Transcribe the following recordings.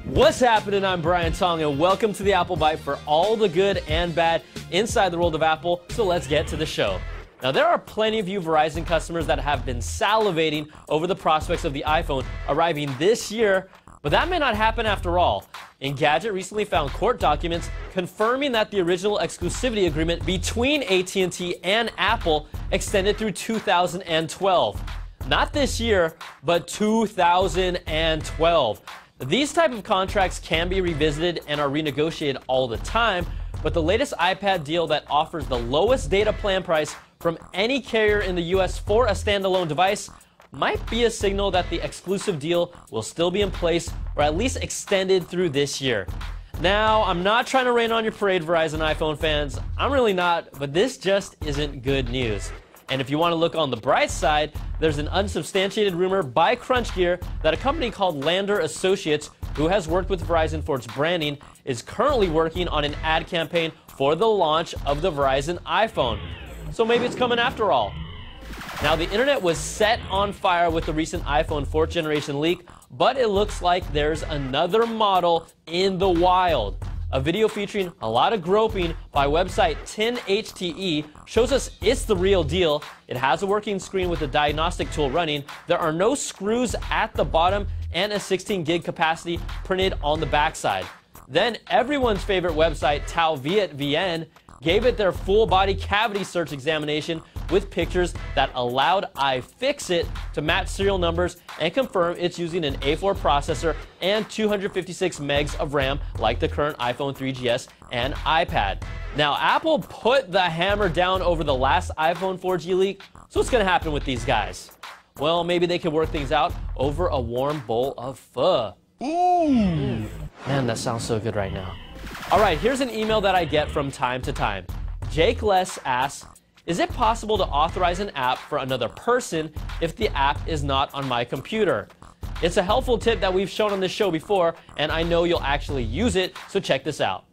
What's happening? I'm Brian Tong, and welcome to the Apple Byte for all the good and bad inside the world of Apple. So let's get to the show. Now, there are plenty of you Verizon customers that have been salivating over the prospects of the iPhone arriving this year, but that may not happen after all. Engadget recently found court documents confirming that the original exclusivity agreement between AT&T and Apple extended through 2012. Not this year, but 2012. These type of contracts can be revisited and are renegotiated all the time, but the latest iPad deal that offers the lowest data plan price from any carrier in the US for a standalone device might be a signal that the exclusive deal will still be in place or at least extended through this year. Now, I'm not trying to rain on your parade, Verizon iPhone fans. I'm really not, but this just isn't good news. And if you want to look on the bright side, there's an unsubstantiated rumor by CrunchGear that a company called Lander Associates, who has worked with Verizon for its branding, is currently working on an ad campaign for the launch of the Verizon iPhone. So maybe it's coming after all. Now, the internet was set on fire with the recent iPhone 4th generation leak, but it looks like there's another model in the wild. A video featuring a lot of groping by website 10HTE shows us it's the real deal. It has a working screen with a diagnostic tool running. There are no screws at the bottom and a 16 gig capacity printed on the backside. Then everyone's favorite website, TauVietVN, gave it their full body cavity search examination with pictures that allowed iFixit to match serial numbers and confirm it's using an A4 processor and 256 megs of RAM like the current iPhone 3GS and iPad. Now, Apple put the hammer down over the last iPhone 4G leak, so what's going to happen with these guys? Well, maybe they could work things out over a warm bowl of pho. Man, that sounds so good right now. All right, here's an email that I get from time to time. Jake Less asks, is it possible to authorize an app for another person if the app is not on my computer? It's a helpful tip that we've shown on this show before, and I know you'll actually use it, so check this out.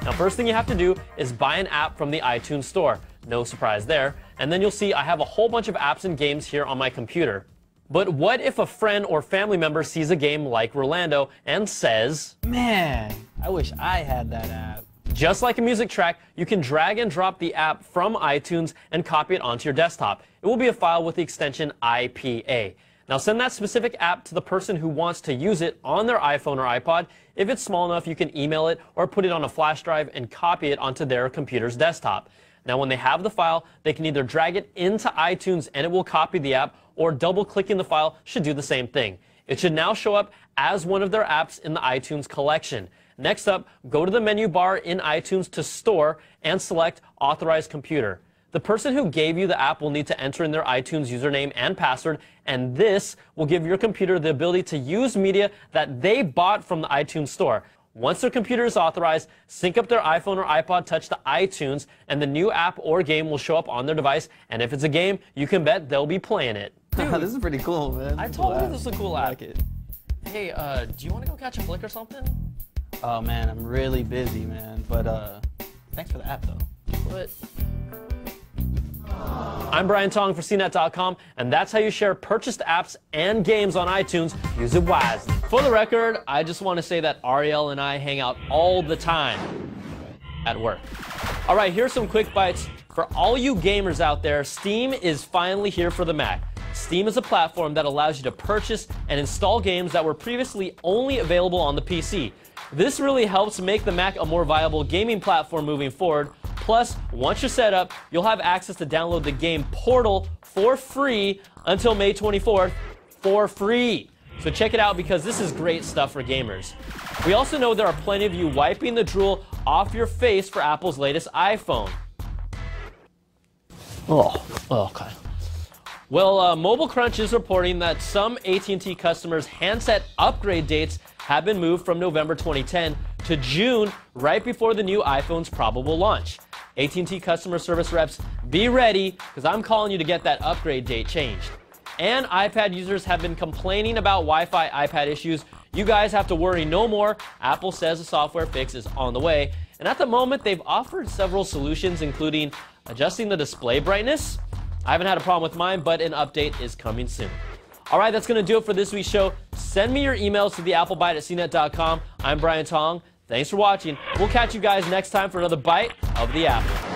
Now, first thing you have to do is buy an app from the iTunes Store. No surprise there. And then you'll see I have a whole bunch of apps and games here on my computer. But what if a friend or family member sees a game like Rolando and says, man, I wish I had that app. Just like a music track, you can drag and drop the app from iTunes and copy it onto your desktop. It will be a file with the extension IPA. Now send that specific app to the person who wants to use it on their iPhone or iPod. If it's small enough, you can email it or put it on a flash drive and copy it onto their computer's desktop. Now when they have the file, they can either drag it into iTunes and it will copy the app, or double-clicking the file should do the same thing. It should now show up as one of their apps in the iTunes collection. Next up, go to the menu bar in iTunes to Store and select Authorized Computer. The person who gave you the app will need to enter in their iTunes username and password, and this will give your computer the ability to use media that they bought from the iTunes Store. Once their computer is authorized, sync up their iPhone or iPod Touch to iTunes, and the new app or game will show up on their device, and if it's a game, you can bet they'll be playing it. Dude, this is pretty cool, man. I told you this is a cool app. I like it. Hey, do you want to go catch a flick or something? Oh, man, I'm really busy, man. But, thanks for the app, though. What? I'm Brian Tong for CNET.com, and that's how you share purchased apps and games on iTunes. Use it wisely. For the record, I just want to say that Ariel and I hang out all the time at work. All right, here's some quick bites. For all you gamers out there, Steam is finally here for the Mac. Steam is a platform that allows you to purchase and install games that were previously only available on the PC. This really helps make the Mac a more viable gaming platform moving forward. Plus, once you're set up, you'll have access to download the game Portal for free until May 24th for free. So check it out because this is great stuff for gamers. We also know there are plenty of you wiping the drool off your face for Apple's latest iPhone. Oh, okay. Well, Mobile Crunch is reporting that some AT&T customers' handset upgrade dates have been moved from November 2010 to June, right before the new iPhone's probable launch. AT&T customer service reps, be ready, because I'm calling you to get that upgrade date changed. And iPad users have been complaining about Wi-Fi iPad issues you guys have to worry no more. Apple says a software fix is on the way. And at the moment, they've offered several solutions, including adjusting the display brightness. I haven't had a problem with mine, but an update is coming soon. All right, that's going to do it for this week's show. Send me your emails to theapplebyte@cnet.com. I'm Brian Tong. Thanks for watching. We'll catch you guys next time for another Bite of the Apple.